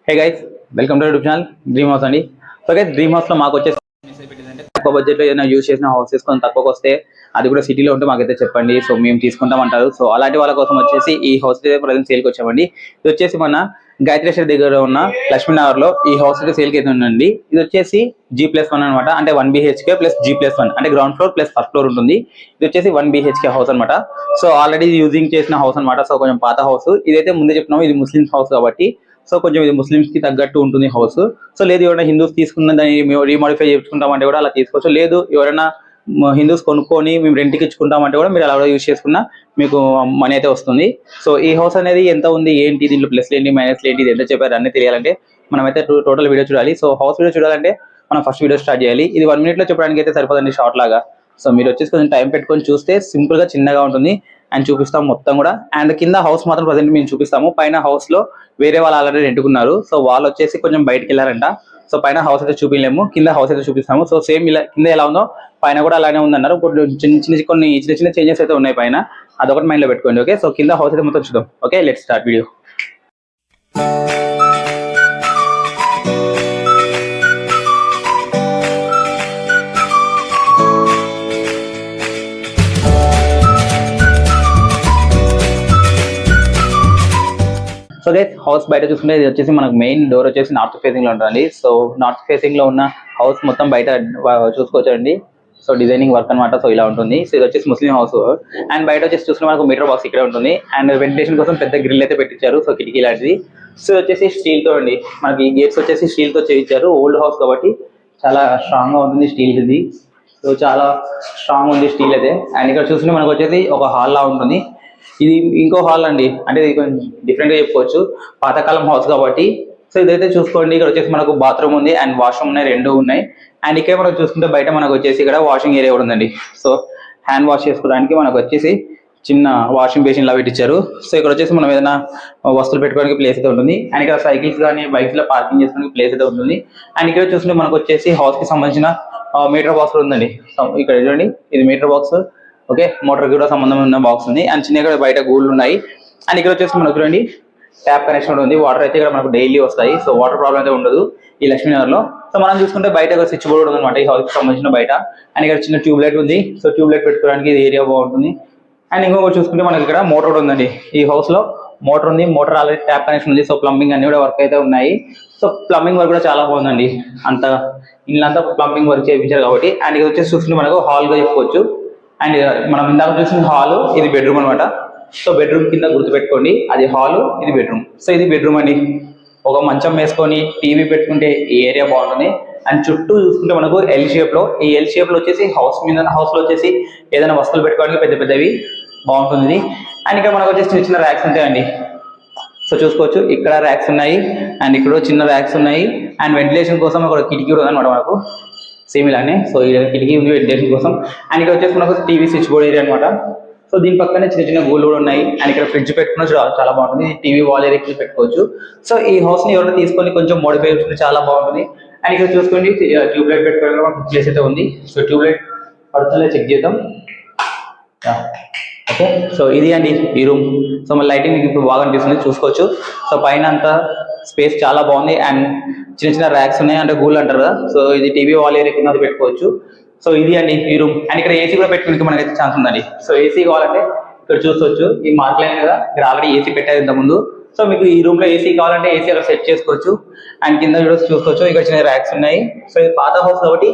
Hey guys, welcome to YouTube channel dream house అండి. So guys, dream house లో మాకు వచ్చేసి తక్కువ బడ్జెట్ లో ఏదైనా యూజ్ చేసిన హౌసెస్ కొంచెం తక్కువకి వస్తే, అది కూడా సిటీలో ఉంటే మాకైతే చెప్పండి. సో మేము తీసుకుంటాం అంటారు. సో అలాంటి వాళ్ళ కోసం వచ్చేసి ఈ హౌస్ ప్రజెంట్ సేల్కి వచ్చామండి. ఇది వచ్చేసి మన గాయత్రేశ్వరి దగ్గర ఉన్న లక్ష్మీనగర్ లో ఈ హౌస్ అయితే సేల్కి అయితే ఉందండి. ఇది వచ్చేసి G+1 అనమాట. అంటే 1 BHK ప్లస్ G+1 అంటే ground floor plus first floor ఉంటుంది. ఇది వచ్చేసి 1 BHK హౌస్ అనమాట. సో ఆల్రెడీ యూజింగ్ చేసిన హౌస్ అనమాట. సో కొంచెం పాత హౌస్. ఇదైతే ముందే చెప్తున్నాము, ఇది ముస్లిమ్స్ హౌస్ కాబట్టి సో కొంచెం ఇది ముస్లిమ్స్ కి తగ్గట్టు ఉంటుంది హౌస్. సో లేదు ఎవరైనా హిందూస్ తీసుకున్న దాన్ని రీమాడిఫై చేసుకుంటామంటే కూడా అలా తీసుకోవచ్చు. లేదు ఎవరైనా హిందూస్ కొనుక్కొని మేము రెంట్కి ఇచ్చుకుంటామంటే కూడా మీరు అలా కూడా యూజ్ చేసుకున్నా మీకు మనీ అయితే వస్తుంది. సో ఈ హౌస్ అనేది ఎంత ఉంది, ఏంటి, దీంట్లో ప్లస్ ఏంటి, మైనస్ ఏంటి, ఇది ఎంత చెప్పారు అన్నీ తెలియాలంటే మనమైతే టోటల్ వీడియో చూడాలి. సో హౌస్ వీడియో చూడాలంటే మనం ఫస్ట్ వీడియో స్టార్ట్ చేయాలి. ఇది 1 minute లో చెప్పడానికి అయితే సరిపోదండి, షార్ట్ లాగా. సో మీరు వచ్చేసి కొంచెం టైం పెట్టుకొని చూస్తే సింపుల్ గా చిన్నగా ఉంటుంది అండ్ చూపిస్తాం మొత్తం కూడా. అండ్ కింద హౌస్ మాత్రం ప్రజెంట్ మేము చూపిస్తాము. పైన హౌస్ లో వేరే వాళ్ళు ఆల్రెడీ రెంటుకున్నారు. సో వాళ్ళు వచ్చేసి కొంచెం బయటకు వెళ్ళారంట. సో పైన హౌస్ అయితే చూపించలేము, కింద హౌస్ అయితే చూపిస్తాము. సో సేమ్ ఇలా కింద ఎలా ఉందో పైన కూడా అలానే ఉందన్నారు. కొన్ని చిన్న చిన్న చేంజెస్ అయితే ఉన్నాయి పైన, అదొకటి మైండ్ లో పెట్టుకోండి. ఓకే, సో కింద హౌస్ అయితే మొత్తం చూద్దాం. Okay, let's start video. So guys, house బయట చూసుకుంటే ఇది వచ్చేసి మనకు మెయిన్ డోర్ వచ్చేసి నార్త్ ఫేసింగ్ లో ఉంటుంది. సో నార్త్ ఫేసింగ్ లో ఉన్న హౌస్ మొత్తం బయట చూసుకోవచ్చండి. సో డిజైనింగ్ వర్క్ అనమాట. సో ఇలా ఉంటుంది. సో ఇది వచ్చేసి ముస్లిం హౌస్. అండ్ బయట వచ్చేసి చూసుకుంటే మనకు మీటర్ బాక్స్ ఇక్కడ ఉంటుంది. అండ్ వెంటిలేషన్ కోసం పెద్ద గ్రిల్ అయితే పెట్టించారు. సో కిటికీ లాంటిది. సో వచ్చేసి స్టీల్ తో అండి, మనకి గేట్స్ వచ్చేసి స్టీల్ తో చేయించారు. ఓల్డ్ హౌస్ కాబట్టి చాలా స్ట్రాంగ్ గా ఉంటుంది స్టీల్ ఇది. సో చాలా స్ట్రాంగ్ ఉంది స్టీల్ అయితే. అండ్ ఇక్కడ చూసుకుంటే మనకు వచ్చేసి ఒక హాల్ లా ఉంటుంది. ఇది ఇంకో హాల్ అండి, అంటే ఇది కొంచెం డిఫరెంట్ గా చెప్పుకోవచ్చు, పాతకాలం హౌస్ కాబట్టి. సో ఇదైతే చూసుకోండి, ఇక్కడ వచ్చేసి మనకు బాత్రూమ్ ఉంది అండ్ వాష్రూమ్ ఉన్నాయి, 2 ఉన్నాయి. అండ్ ఇక్కడ మనం చూసుకుంటే బయట మనకు వచ్చేసి ఇక్కడ వాషింగ్ ఏరియా కూడా ఉందండి. సో హ్యాండ్ వాష్ చేసుకోవడానికి మనకు వచ్చేసి చిన్న వాషింగ్ బేసిన్ లా పెట్టించారు. సో ఇక్కడ వచ్చేసి మనం ఏదైనా వస్తువులు పెట్టుకోవడానికి ప్లేస్ అయితే ఉంటుంది. అండ్ ఇక్కడ సైకిల్స్ కానీ బైక్స్ లో పార్కింగ్ చేసుకోవడానికి ప్లేస్ అయితే ఉంటుంది. అండ్ ఇక్కడ చూసుకుంటే మనకు వచ్చేసి హౌస్ కి సంబంధించిన మీటర్ బాక్స్ ఉందండి. ఇక్కడ చూడండి, ఇది మీటర్ బాక్స్. ఓకే, మోటార్ కూడా సంబంధం ఉన్న బాక్స్ ఉంది. అండ్ చిన్నగా బయట గూళ్ళు ఉన్నాయి. అండ్ ఇక్కడ వచ్చేసి మనకు చూడండి ట్యాప్ కనెక్షన్ ఉంది. వాటర్ అయితే ఇక్కడ మనకు డైలీ వస్తాయి. సో వాటర్ ప్రాబ్లం అయితే ఉండదు ఈ లక్ష్మీనగర్ లో. సో మనం చూసుకుంటే బయట స్విచ్ బోర్డ్ ఉంది అనమాట ఈ హౌస్ కి సంబంధించిన బయట. అండ్ ఇక్కడ చిన్న ట్యూబ్ లైట్ ఉంది. సో ట్యూబ్ లైట్ పెట్టుకోవడానికి ఇది ఏరియా బాగుంటుంది. అండ్ ఇంకొకటి చూసుకుంటే మనకి ఇక్కడ మోటార్ కూడా ఉందండి. ఈ హౌస్ లో మోటార్ ఉంది. మోటార్ ఆల్రెడీ ట్యాప్ కనెక్షన్ ఉంది. సో ప్లంబింగ్ అన్ని కూడా వర్క్ అయితే ఉన్నాయి. సో ప్లంబింగ్ వర్క్ కూడా చాలా బాగుందండి. ఇల్లంతా ప్లంబింగ్ వర్క్ చేయించారు కాబట్టి. అండ్ ఇది వచ్చేసి చూసుకుంటే మనకు హాల్ గా చెప్పుకోవచ్చు. అండ్ మనం ఇందాక చూసిన హాల్, ఇది బెడ్రూమ్ అనమాట. సో బెడ్రూమ్ కింద గుర్తుపెట్టుకోండి, అది హాల్, ఇది బెడ్రూమ్. సో ఇది బెడ్రూమ్ అండి. ఒక మంచం వేసుకొని టీవీ పెట్టుకుంటే ఈ ఏరియా బాగుంటుంది. అండ్ చుట్టూ చూసుకుంటే మనకు ఎల్ షేప్ లో, ఈ ఎల్ షేప్ లో వచ్చేసి హౌస్ లో వచ్చేసి ఏదైనా వస్తువులు పెట్టుకోవడానికి పెద్ద పెద్దవి బాగుంటుంది. అండ్ ఇక్కడ మనకు వచ్చేసి చిన్న చిన్న ర్యాక్స్ ఉంటాయండి. సో చూసుకోవచ్చు, ఇక్కడ ర్యాక్స్ ఉన్నాయి అండ్ ఇక్కడ చిన్న ర్యాక్స్ ఉన్నాయి. అండ్ వెంటిలేషన్ కోసం ఒక కిటికీ కూడా అనమాట మనకు, సేమ్ ఇలానే. సో ఈ కిటికీ ఉంది వెంటిలేషన్ కోసం. అండ్ ఇక్కడ వచ్చేసి మనకు టీవీ స్విచ్ బోర్డ్ ఏరియా అనమాట. సో దీని పక్కనే చిన్న చిన్న గోల్డ్ కూడా ఉన్నాయి. అండ్ ఇక్కడ ఫ్రిడ్జ్ పెట్టుకున్న చాలా బాగుంటుంది. టీవీ వాల్ ఏరియా పెట్టుకోవచ్చు. సో ఈ హౌస్ ని ఎవరైనా తీసుకొని కొంచెం మోడిఫై చేసుకుంటే చాలా బాగుంటుంది. అండ్ ఇక్కడ చూసుకోండి, ట్యూబ్ లైట్ పెట్టుకోవడానికి ప్లేస్ అయితే ఉంది. సో ట్యూబ్ లైట్ పడుతుందో చెక్ చేద్దాం. ఓకే, సో ఇది అండి ఈ రూమ్. సో మన లైటింగ్ మీకు ఇప్పుడు బాగా అనిపిస్తుంది, చూసుకోవచ్చు. సో పైన అంతా స్పేస్ చాలా బాగుంది. అండ్ చిన్న చిన్న ర్యాక్స్ ఉన్నాయి, అంటే గూల్ అంటారు కదా. సో ఇది టీవీ వాల్ ఏరియా కింద పెట్టుకోవచ్చు. సో ఇది అండి ఈ రూమ్. అండ్ ఇక్కడ ఏసీ కూడా పెట్టుకునే మనకైతే ఛాన్స్ ఉందండి. సో ఏసీ కావాలంటే ఇక్కడ చూసుకోవచ్చు, ఈ మార్క్ లైన్ కదా, ఇక్కడ ఆల్రెడీ ఏసీ పెట్టారు ఇంతకుముందు. సో మీకు ఈ రూమ్ లో ఏసీ కావాలంటే ఏసీ అక్కడ సెట్ చేసుకోవచ్చు. అండ్ కింద చూసుకోవచ్చు, ఇక్కడ చిన్న ర్యాక్స్ ఉన్నాయి. సో ఇది పాత హౌస్ కాబట్టి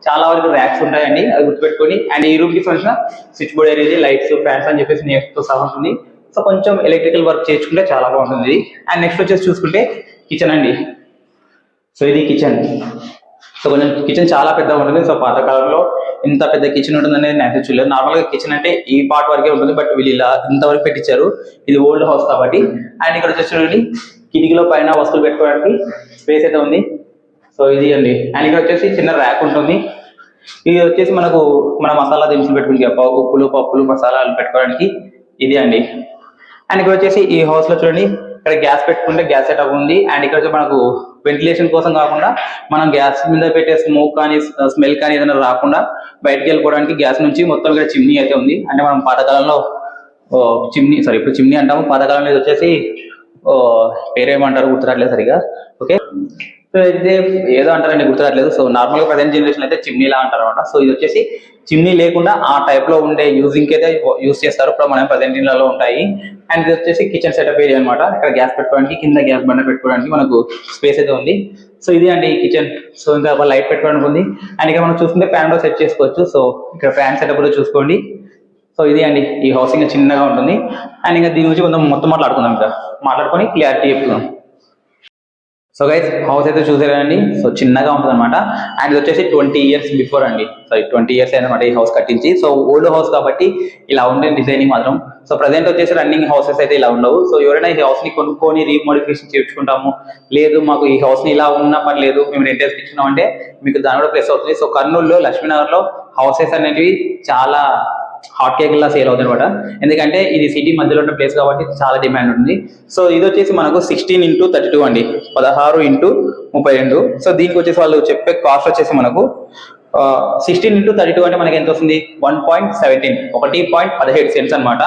చాలా వరకు ర్యాక్స్ ఉంటాయండి, అది గుర్తుపెట్టుకొని. అండ్ ఈ రూమ్ కి సంబంధించిన స్విచ్ బోర్డ్ అనేది లైట్స్, ఫ్యాన్స్ అని చెప్పేసి నేర్చుతో సహా ఉంటుంది. సో కొంచెం ఎలక్ట్రికల్ వర్క్ చేసుకుంటే చాలా బాగుంటుంది. అండ్ నెక్స్ట్ వచ్చేసి చూసుకుంటే కిచెన్ అండి. సో ఇది కిచెన్. సో కొంచెం కిచెన్ చాలా పెద్దగా ఉంటుంది. సో పాతకాలంలో ఇంత పెద్ద కిచెన్ ఉంటుంది అనేది నేను చూడలేదు. నార్మల్ గా కిచెన్ అంటే ఈ పార్ట్ వరకే ఉంటుంది, బట్ వీళ్ళు ఇలా ఇంతవరకు పెట్టించారు. ఇది ఓల్డ్ హౌస్ కాబట్టి. అండ్ ఇక్కడ వచ్చేసి కిటికీలో పైన వస్తువులు పెట్టుకోవడానికి స్పేస్ అయితే ఉంది. సో ఇది అండి. అండ్ ఇక్కడ వచ్చేసి చిన్న ర్యాక్ ఉంటుంది. ఇది వచ్చేసి మనకు మన మసాలా దినుసులు పెట్టుకుని ఉప్పులు, పప్పులు, మసాలాలు పెట్టుకోవడానికి ఇది అండి. అండ్ ఇక్కడ వచ్చేసి ఈ హౌస్ లో చూడండి, ఇక్కడ గ్యాస్ పెట్టుకుంటే గ్యాస్ సెటప్ ఉంది. అండ్ ఇక్కడ మనకు వెంటిలేషన్ కోసం కాకుండా మనం గ్యాస్ మీద పెట్టే స్మోక్ కానీ స్మెల్ కానీ ఏదైనా రాకుండా బయటకు వెళ్ళిపోవడానికి గ్యాస్ నుంచి మొత్తం ఇక్కడ చిమ్నీ అయితే ఉంది. అంటే మనం పాతకాలంలో ఇప్పుడు చిమ్నీ అంటాము, పాతకాలంలో ఇది వచ్చేసి పేరేమంటారు గుర్తురాట్లేదు సరిగా. ఓకే, సో ఇది ఏదో అంటారండి గుర్తురాట్లేదు. సో నార్మల్గా ప్రజెంట్ జనరేషన్ అయితే చిమ్నీలా అంటారు అనమాట. సో ఇది వచ్చేసి చిమ్నీ లేకుండా ఆ టైప్ లో ఉండే యూజింగ్ అయితే యూజ్ చేస్తారు. ఇప్పుడు మనం ప్రజెంట్ ఇళ్లలో ఉంటాయి. అండ్ ఇది వచ్చేసి కిచెన్ సెటప్ ఏరియా అనమాట. ఇక్కడ గ్యాస్ పెట్టుకోవడానికి, కింద గ్యాస్ బండ పెట్టుకోవడానికి మనకు స్పేస్ అయితే ఉంది. సో ఇది అండి కిచెన్. సో ఇంకా ఒక లైట్ పెట్టుకోవడానికి ఉంది. అండ్ ఇక్కడ మనం చూసుకుంటే ఫ్యాన్ కూడా సెట్ చేసుకోవచ్చు. సో ఇక్కడ ఫ్యాన్ సెటప్ కూడా చూసుకోండి. సో ఇది అండి ఈ హౌస్ ఇంకా చిన్నగా ఉంటుంది. అండ్ ఇంకా దీని గురించి కొంచెం మొత్తం మాట్లాడుకుందాం, ఇంకా మాట్లాడుకొని క్లియారిటీ చెప్తున్నాం. సో గైస్ హౌస్ అయితే చూసారండి. సో చిన్నగా ఉంటుంది అనమాట. అండ్ ఇది వచ్చేసి 20 years బిఫోర్ అండి. సో 20 years అనమాట ఈ హౌస్ కట్టించి. సో ఓల్డ్ హౌస్ కాబట్టి ఇలా ఉండే డిజైనింగ్ మాత్రం. సో ప్రజెంట్ వచ్చేసి రన్నింగ్ హౌసెస్ అయితే ఇలా ఉండవు. సో ఎవరైనా ఈ హౌస్ ని కొనుక్కొని రీమోడిఫికేషన్ చేయించుకుంటాము, లేదు మాకు ఈ హౌస్ ని ఇలా ఉన్నా పర్లేదు మేము రెంటేసి ఇచ్చినాం అంటే మీకు దాని కూడా ప్లేస్ అవుతుంది. సో కర్నూలులో లక్ష్మీనగర్ లో హౌసెస్ అనేటివి చాలా హాట్ కేక్ లా సేల్ అవుతుంది అనమాట. ఎందుకంటే ఇది సిటీ మధ్యలో ఉన్న ప్లేస్ కాబట్టి చాలా డిమాండ్ ఉంది. సో ఇది వచ్చేసి మనకు 16x32 అండి, 16x32. సో దీనికి వచ్చేసి వాళ్ళు చెప్పే కాస్ట్ వచ్చేసి మనకు 16x32 అంటే మనకి ఎంత వస్తుంది, 1.17 సెంట్స్ అనమాట.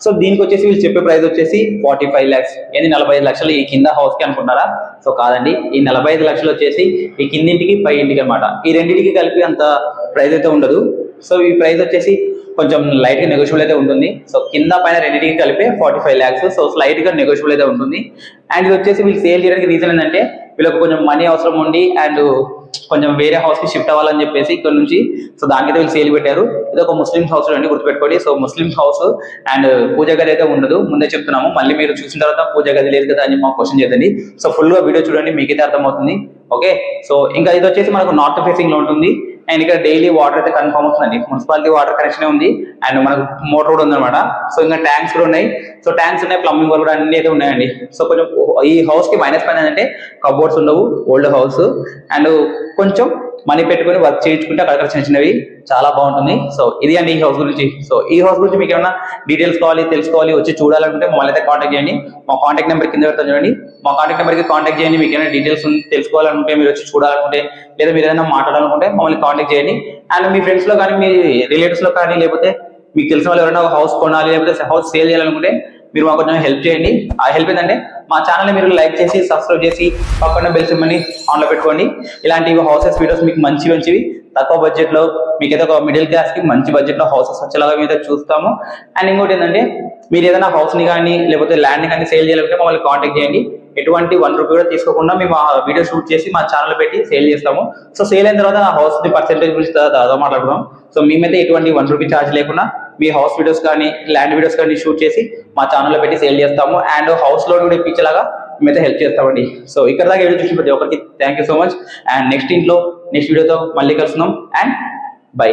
సో దీనికి వచ్చేసి వీళ్ళు చెప్పే ప్రైస్ వచ్చేసి 45 lakhs. ఏంది 45 లక్షలు ఈ కింద హౌస్ కి అనుకుంటారా? సో కాదండి, ఈ 45 లక్షలు వచ్చేసి ఈ కిందింటికి పై ఇంటికి అనమాట. ఈ రెండింటికి కలిపి అంత ప్రైస్ అయితే ఉండదు. సో ఈ ప్రైస్ వచ్చేసి కొంచెం లైట్ గా నెగోషియబుల్ అయితే ఉంటుంది. సో కింద పైన రెండింటికి కలిపి 45 lakhs. సో స్లైట్ గా నెగోషియబుల్ అయితే ఉంటుంది. అండ్ ఇది వచ్చేసి వీళ్ళు సేల్ చేయడానికి రీజన్ ఏంటంటే వీళ్ళకి కొంచెం మనీ అవసరం ఉండి అండ్ కొంచెం వేరే హౌస్ కి షిఫ్ట్ అవ్వాలని చెప్పేసి ఇక్కడ నుంచి సో దానికైతే వీళ్ళు సేల్ పెట్టారు. ఇది ఒక ముస్లిమ్స్ హౌస్ అండి, గుర్తుపెట్టుకోండి. సో ముస్లిమ్స్ హౌస్ అండ్ పూజ గది అయితే ఉండదు, ముందే చెప్తున్నాము. మళ్ళీ మీరు చూసిన తర్వాత పూజ గది లేదు కదా అని మాకు క్వశ్చన్ చేద్దండి. సో ఫుల్ గా వీడియో చూడండి, మీకైతే అర్థమవుతుంది. ఓకే, సో ఇంకా ఇది వచ్చేసి మనకు నార్త్ ఫేసింగ్ లో ఉంటుంది. అండ్ ఇక్కడ డైలీ వాటర్ అయితే కన్ఫర్మ్ వస్తుందండి. మున్సిపాలిటీ వాటర్ కనెక్షన్ ఉంది అండ్ మనకు మోటార్ కూడా ఉందన్నమాట. సో ఇంకా ట్యాంక్స్ కూడా ఉన్నాయి. సో ట్యాంక్స్ ఉన్నాయి, ప్లంబింగ్ వర్క్ కూడా అన్ని అయితే ఉన్నాయండి. సో కొంచెం ఈ హౌస్ కి మైనస్ పాయింట్ ఏంటంటే కబోర్డ్స్ ఉండవు, ఓల్డ్ హౌస్. అండ్ కొంచెం మనీ పెట్టుకుని వర్క్ చేయించుకుంటే అక్కడ చిన్న చిన్నవి చాలా బాగుంటుంది. సో ఇది అండి ఈ హౌస్ గురించి. సో ఈ హౌస్ గురించి మీకు ఏమైనా డీటెయిల్స్ కావాలి, తెలుసుకోవాలి, వచ్చి చూడాలనుకుంటే మమ్మల్ని అయితే కాంటాక్ట్ చేయండి. మా కాంటాక్ట్ నెంబర్ కింద పెడతాను చూడండి. మా కాంటాక్ట్ నెంబర్కి కాంటాక్ట్ చేయండి. మీకు ఏమైనా డీటెయిల్స్ తెలుసుకోవాలనుకుంటే, మీరు వచ్చి చూడాలనుకుంటే, లేదా మీరు ఏదైనా మాట్లాడాలనుకుంటే మమ్మల్ని కాంటాక్ట్ చేయండి. అండ్ మీ ఫ్రెండ్స్ లో కానీ, మీ రిలేటివ్స్ లో కానీ, లేకపోతే మీకు తెలిసిన వాళ్ళు ఎవరైనా హౌస్ కొనాలి లేకపోతే హౌస్ సేల్ చేయాలనుకుంటే మీరు మాకు కొంచెం హెల్ప్ చేయండి. ఆ హెల్ప్ ఏంటంటే మా ఛానల్ని మీరు లైక్ చేసి సబ్స్క్రైబ్ చేసి పక్కన బెల్ సింబల్ని ఆన్లో పెట్టుకోండి. ఇలాంటి హౌసెస్ వీడియోస్ మీకు మంచివి తక్కువ బడ్జెట్ లో, మీకైతే ఒక మిడిల్ క్లాస్ కి మంచి బడ్జెట్ లో హౌసెస్ వచ్చేలాగా మేము చూస్తాము. అండ్ ఇంకోటి ఏంటంటే మీరు ఏదైనా హౌస్ ని కానీ లేకపోతే ల్యాండ్ ని కానీ సేల్ చేయాలంటే మమ్మల్ని కాంటాక్ట్ చేయండి. ఎటువంటి 1 రూపీ కూడా తీసుకోకుండా మేము ఆ వీడియో షూట్ చేసి మా ఛానల్ పెట్టి సేల్ చేస్తాము. సో సేల్ అయిన తర్వాత ఆ హౌస్ ని పర్సెంటేజ్ గురించి తర్వాత మాట్లాడుకుందాం. సో మేమైతే ఎటువంటి 1 రూపీ ఛార్జ్ లేకుండా మీ హౌస్ వీడియోస్ కానీ ల్యాండ్ వీడియోస్ కానీ షూట్ చేసి మా ఛానల్లో పెట్టి సేల్ చేస్తాము. అండ్ హౌస్ లోన్ కూడా ఇప్పించేలాగా మేమైతే హెల్ప్ చేస్తామండి. సో ఇక్కడ దాకా వీడియో చూసిన ప్రతి ఒక్కరికి thank you so much. And next వీడియోతో మళ్ళీ కలుస్తున్నాం. And by.